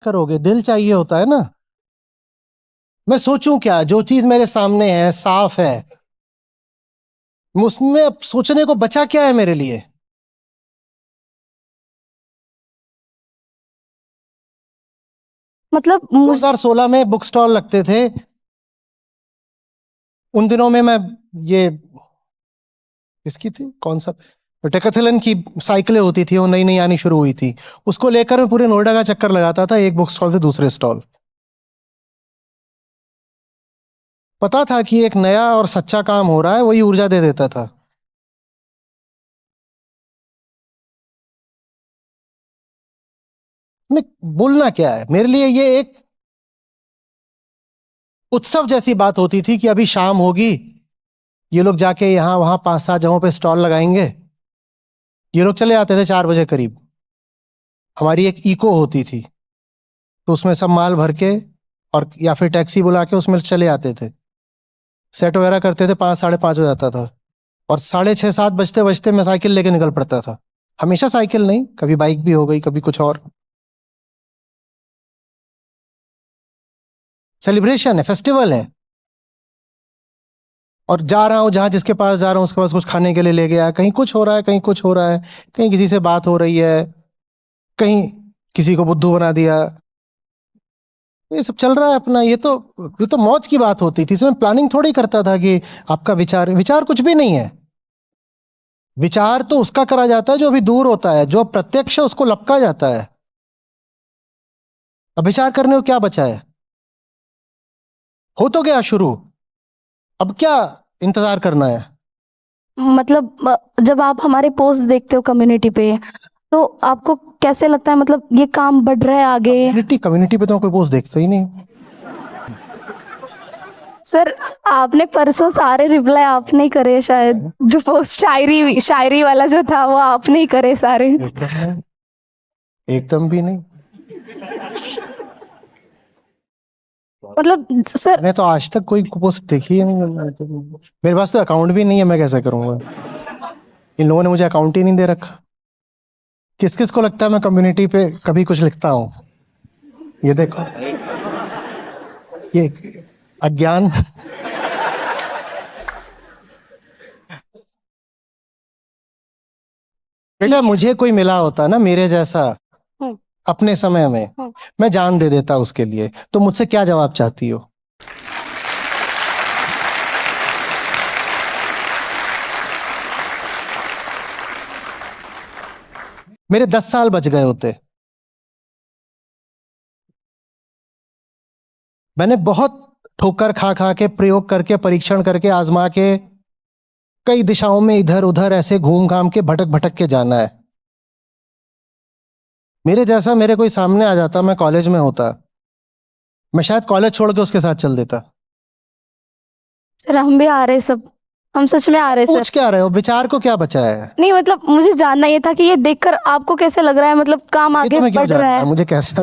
करोगे? दिल चाहिए होता है ना। मैं सोचूं क्या? जो चीज मेरे सामने है, साफ है, उसमें अब सोचने को बचा क्या है मेरे लिए? मतलब 2016 में बुक स्टॉल लगते थे। उन दिनों में मैं ये इसकी थी कौन सा, डेकाथलन की साइकिलें होती थी, वो नई नई आनी शुरू हुई थी। उसको लेकर मैं पूरे नोएडा का चक्कर लगाता था, एक बुक स्टॉल से दूसरे स्टॉल। पता था कि एक नया और सच्चा काम हो रहा है, वही ऊर्जा दे देता था। मैं बोलना क्या है, मेरे लिए ये एक उत्सव जैसी बात होती थी कि अभी शाम होगी, ये लोग जाके यहाँ वहां 5-7 जगहों पे स्टॉल लगाएंगे। ये लोग चले आते थे 4 बजे करीब। हमारी एक इको होती थी, तो उसमें सब माल भर के और या फिर टैक्सी बुला के उसमें चले आते थे। सेट वगैरह करते थे, 5-5:30 हो जाता था। और 6:30-7 बजते बजते मैं साइकिल लेके निकल पड़ता था। हमेशा साइकिल नहीं, कभी बाइक भी हो गई, कभी कुछ और। सेलिब्रेशन है, फेस्टिवल है। और जा रहा हूँ जहां जिसके पास जा रहा हूँ उसके पास कुछ खाने के लिए ले गया, कहीं कुछ हो रहा है, कहीं कुछ हो रहा है, कहीं किसी से बात हो रही है, कहीं किसी को बुद्धू बना दिया। ये सब चल रहा है अपना। ये तो मौज की बात होती थी, इसमें प्लानिंग थोड़ी करता था कि आपका विचार विचार कुछ भी नहीं है। विचार तो उसका करा जाता है जो अभी दूर होता है, जो प्रत्यक्ष है उसको लपका जाता है। अब विचार करने को क्या बचा है? हो तो गया शुरू, अब क्या इंतजार करना है? मतलब जब आप हमारे पोस्ट देखते हो कम्युनिटी पे, तो आपको कैसे लगता है, मतलब ये काम बढ़ रहा है आगे? कम्युनिटी कम्युनिटी पे तो कोई पोस्ट देखता ही नहीं। सर, आपने परसों सारे रिप्लाई आपने ही करे शायद, जो पोस्ट शायरी शायरी वाला जो था वो आपने ही करे सारे। एकदम एकदम भी नहीं। मतलब सर, मैंने तो आज तक कोई पोस्ट देखी ही नहीं। मेरे पास तो अकाउंट भी नहीं है, मैं कैसे करूंगा? इन लोगों ने मुझे अकाउंट ही नहीं दे रखा। किस किस को लगता है मैं कम्युनिटी पे कभी कुछ लिखता हूँ? ये देखो, ये अज्ञान। बेटा, मुझे कोई मिला होता ना मेरे जैसा हम्म, अपने समय में, हम्म। मैं जान दे देता उसके लिए। तो मुझसे क्या जवाब चाहती हो? मेरे 10 साल बच गए होते। मैंने बहुत ठोकर खा खा के, प्रयोग करके, परीक्षण करके, आजमा के, कई दिशाओं में इधर उधर ऐसे घूम घाम के, भटक भटक के जाना है। मेरे जैसा मेरे कोई सामने आ जाता, मैं कॉलेज में होता, मैं शायद कॉलेज छोड़ के उसके साथ चल देता। सर हम भी आ रहे सब, हम सच में आ रहे सर। पूछ क्या रहे हो? विचार को क्या बचा है? नहीं मतलब मुझे जानना ये था कि ये देखकर आपको कैसे लग रहा है, मतलब काम ये आगे तुम्हें क्यों बढ़ रहा जानना है है? मुझे कैसा?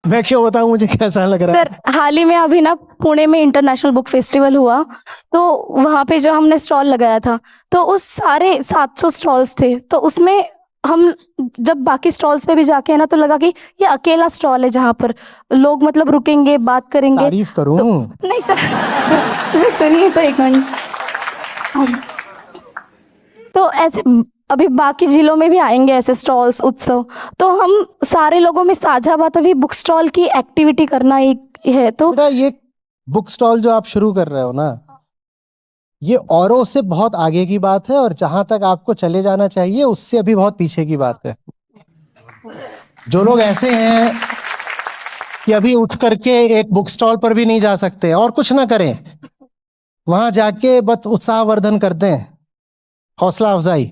मैं क्यों बताऊं मुझे कैसा लग रहा सर है? हाल ही में अभी ना पुणे में इंटरनेशनल बुक फेस्टिवल हुआ, तो वहां पे जो हमने स्टॉल लगाया था, तो उस सारे 700 स्टॉल्स थे, तो उसमें हम जब बाकी स्टॉल्स पे भी जाके है ना, तो लगा कि ये अकेला स्टॉल है जहाँ पर लोग मतलब रुकेंगे, बात करेंगे। तारीफ करूं? तो नहीं सर, सर सुनिए तो एक मिनट। तो ऐसे अभी बाकी जिलों में भी आएंगे ऐसे स्टॉल्स, उत्सव, तो हम सारे लोगों में साझा बात अभी बुक स्टॉल की एक्टिविटी करना एक है। तो बेटा, ये बुक स्टॉल जो आप शुरू कर रहे हो ना, ये औरों से बहुत आगे की बात है, और जहां तक आपको चले जाना चाहिए उससे अभी बहुत पीछे की बात है। जो लोग ऐसे हैं कि अभी उठ करके एक बुक स्टॉल पर भी नहीं जा सकते और कुछ ना करें, वहां जाके बस उत्साहवर्धन कर दें, हौसला अफजाई,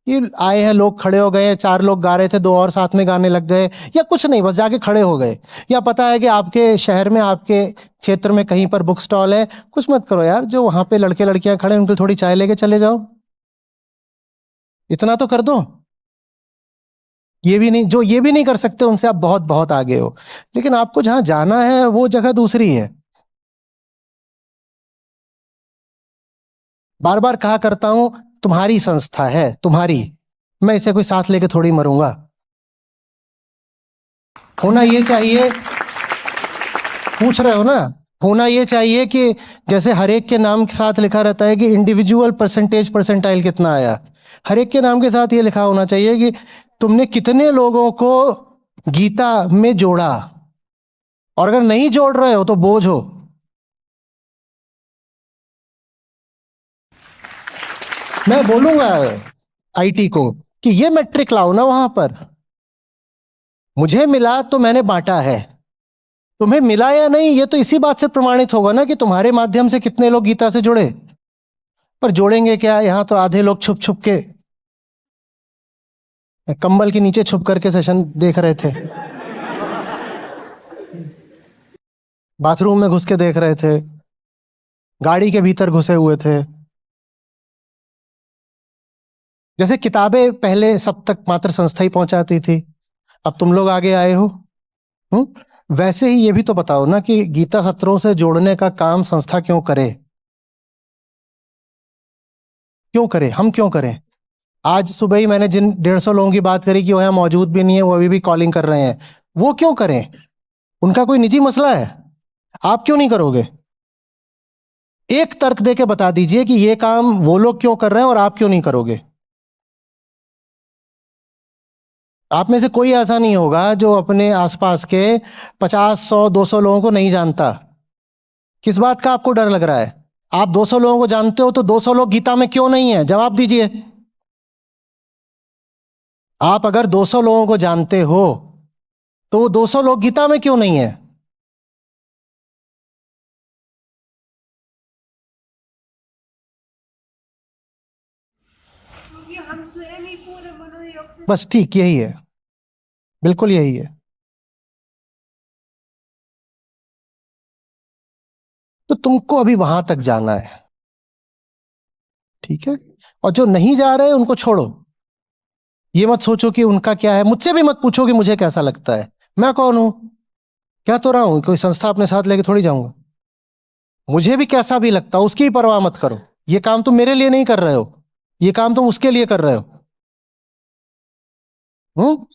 कि आए हैं लोग, खड़े हो गए, 4 लोग गा रहे थे, 2 और साथ में गाने लग गए, या कुछ नहीं, बस जाके खड़े हो गए। या पता है कि आपके शहर में, आपके क्षेत्र में कहीं पर बुक स्टॉल है, कुछ मत करो यार, जो वहां पे लड़के लड़कियां खड़े हैं उनको थोड़ी चाय लेके चले जाओ। इतना तो कर दो। ये भी नहीं कर सकते, उनसे आप बहुत बहुत आगे हो। लेकिन आपको जहां जाना है वो जगह दूसरी है। बार बार कहा करता हूं, तुम्हारी संस्था है, तुम्हारी। मैं इसे कोई साथ लेके थोड़ी मरूंगा। होना ये चाहिए, पूछ रहे हो ना, होना ये चाहिए कि जैसे हर एक के नाम के साथ लिखा रहता है कि इंडिविजुअल परसेंटेज परसेंटाइल कितना आया, हर एक के नाम के साथ ये लिखा होना चाहिए कि तुमने कितने लोगों को गीता में जोड़ा, और अगर नहीं जोड़ रहे हो तो बोझ हो। मैं बोलूंगा आईटी को कि ये मैट्रिक लाओ ना वहां पर, मुझे मिला तो मैंने बांटा है, तुम्हें मिला या नहीं ये तो इसी बात से प्रमाणित होगा ना कि तुम्हारे माध्यम से कितने लोग गीता से जुड़े। पर जोड़ेंगे क्या, यहां तो आधे लोग छुप छुप के कंबल के नीचे छुप करके सेशन देख रहे थे, बाथरूम में घुस के देख रहे थे, गाड़ी के भीतर घुसे हुए थे। जैसे किताबें पहले सब तक मात्र संस्था ही पहुंचाती थी, अब तुम लोग आगे आए हो, वैसे ही ये भी तो बताओ ना कि गीता सत्रों से जोड़ने का काम संस्था क्यों करे, क्यों करे, हम क्यों करें। आज सुबह ही मैंने जिन 150 लोगों की बात करी कि वो यहाँ मौजूद भी नहीं है, वो अभी भी कॉलिंग कर रहे हैं, वो क्यों करें, उनका कोई निजी मसला है, आप क्यों नहीं करोगे। एक तर्क देके बता दीजिए कि ये काम वो लोग क्यों कर रहे हैं और आप क्यों नहीं करोगे। आप में से कोई ऐसा नहीं होगा जो अपने आसपास के 50, 100, 200 लोगों को नहीं जानता। किस बात का आपको डर लग रहा है, आप 200 लोगों को जानते हो तो 200 लोग गीता में क्यों नहीं है, जवाब दीजिए। आप अगर 200 लोगों को जानते हो तो वो 200 लोग गीता में क्यों नहीं है। हम स्वयं ही पूरे मनोयोग से बस ठीक यही है, बिल्कुल यही है। तो तुमको अभी वहां तक जाना है, ठीक है, और जो नहीं जा रहे उनको छोड़ो। ये मत सोचो कि उनका क्या है, मुझसे भी मत पूछो कि मुझे कैसा लगता है, मैं कौन हूं, क्या तो रहा हूं, कोई संस्था अपने साथ लेके थोड़ी जाऊंगा। मुझे भी कैसा भी लगता उसकी ही परवाह मत करो, ये काम तुम मेरे लिए नहीं कर रहे हो, ये काम तुम उसके लिए कर रहे हो। हम्म।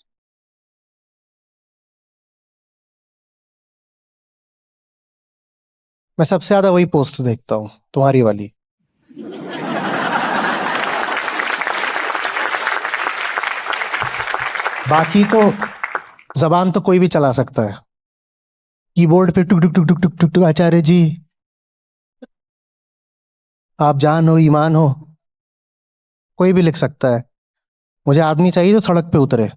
मैं सबसे ज्यादा वही पोस्ट देखता हूं, तुम्हारी वाली। बाकी तो जबान तो कोई भी चला सकता है, कीबोर्ड पे टुक टुक टुक टुक टुक टुक टुक, आचार्य जी आप जान हो ईमान हो, कोई भी लिख सकता है। मुझे आदमी चाहिए जो सड़क पे उतरे,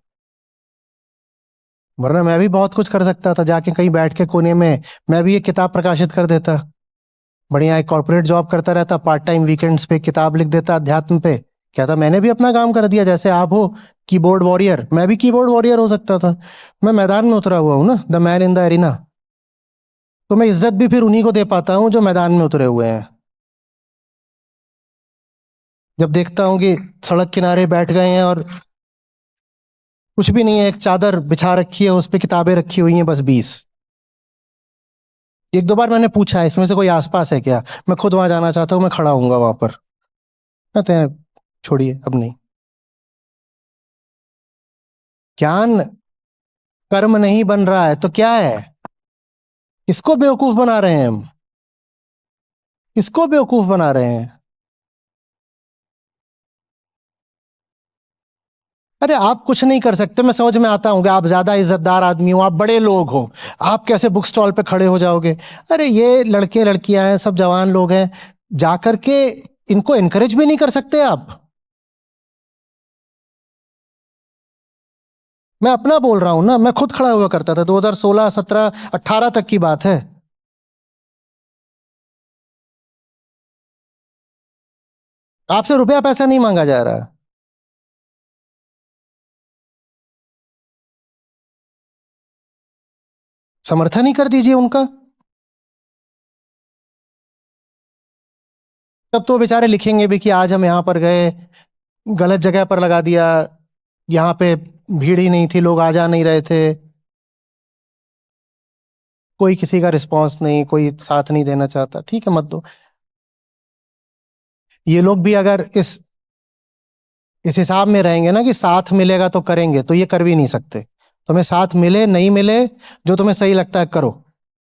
वरना मैं भी बहुत कुछ कर सकता था, जाके कहीं बैठ के कोने में मैं भी एक किताब प्रकाशित कर देता, बढ़िया एक कॉर्पोरेट जॉब करता रहता, पार्ट टाइम वीकेंड्स पे किताब लिख देता अध्यात्म पे, क्या था मैंने भी अपना काम कर दिया। जैसे आप हो कीबोर्ड वॉरियर, मैं भी कीबोर्ड वॉरियर हो सकता था। मैं मैदान में उतरा हुआ हूं ना, the man in the arena, तो मैं इज्जत भी फिर उन्हीं को दे पाता हूं जो मैदान में उतरे हुए हैं। जब देखता हूं कि सड़क किनारे बैठ गए हैं और कुछ भी नहीं है, एक चादर बिछा रखी है, उस पर किताबें रखी हुई हैं बस 20। एक दो बार मैंने पूछा है इसमें से कोई आसपास है क्या, मैं खुद वहां जाना चाहता हूँ, मैं खड़ा हूंगा वहां पर, कहते हैं छोड़िए अब नहीं। ज्ञान कर्म नहीं बन रहा है तो क्या है, किसको बेवकूफ बना रहे हैं हम, किसको बेवकूफ बना रहे हैं। अरे आप कुछ नहीं कर सकते, मैं समझ में आता हूँ कि आप ज्यादा इज्जतदार आदमी हो, आप बड़े लोग हो, आप कैसे बुक स्टॉल पे खड़े हो जाओगे। अरे ये लड़के लड़कियां हैं, सब जवान लोग हैं, जाकर के इनको एनकरेज भी नहीं कर सकते आप। मैं अपना बोल रहा हूं ना, मैं खुद खड़ा हुआ करता था, 2016, 17, 18 तक की बात है। आपसे रुपया पैसा नहीं मांगा जा रहा, समर्थन ही कर दीजिए उनका। तब तो बेचारे लिखेंगे भी कि आज हम यहां पर गए, गलत जगह पर लगा दिया, यहाँ पे भीड़ ही नहीं थी, लोग आ जा नहीं रहे थे, कोई किसी का रिस्पांस नहीं, कोई साथ नहीं देना चाहता, ठीक है मत दो। ये लोग भी अगर इस हिसाब में रहेंगे ना कि साथ मिलेगा तो करेंगे, तो ये कर भी नहीं सकते। तुम्हें साथ मिले नहीं मिले, जो तुम्हें सही लगता है करो।